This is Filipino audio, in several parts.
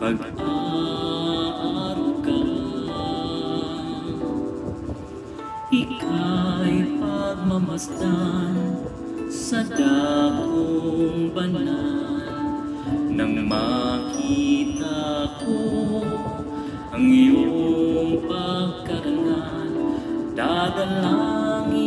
pag-aaruga. Ika'y pagmamasdan sa dakong banal, nang makita ko ang iyong pagkarangal. Dadalangin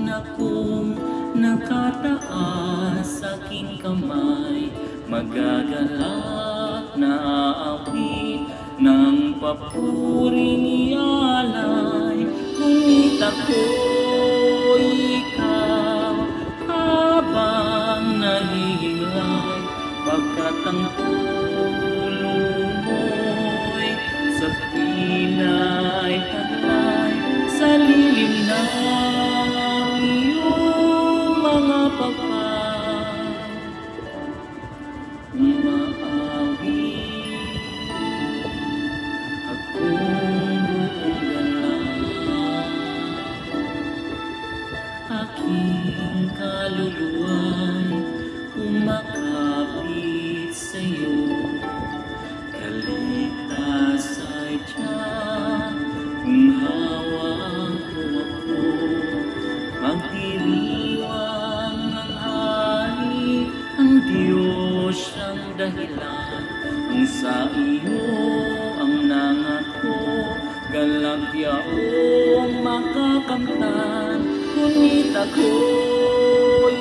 akong nakataas sa aking kamay, magagalak na aawit ng papuring ialay. Ngunit ako'y ikaw habang nahihilay, pagkat ang tulong mo'y sa pinay taglay. Sa lilim ng iyong mga pagpag, umaawit akong buong galaw. Aking kaluluwa'y umakapit sa'yo, kaligtas ay tiyak kung hawak mo ako. Magdiriwang ang hari, ang Diyos ang dahilan, kung sa iyo ang nangako. Galak yaong makakamtan, ngunit ako'y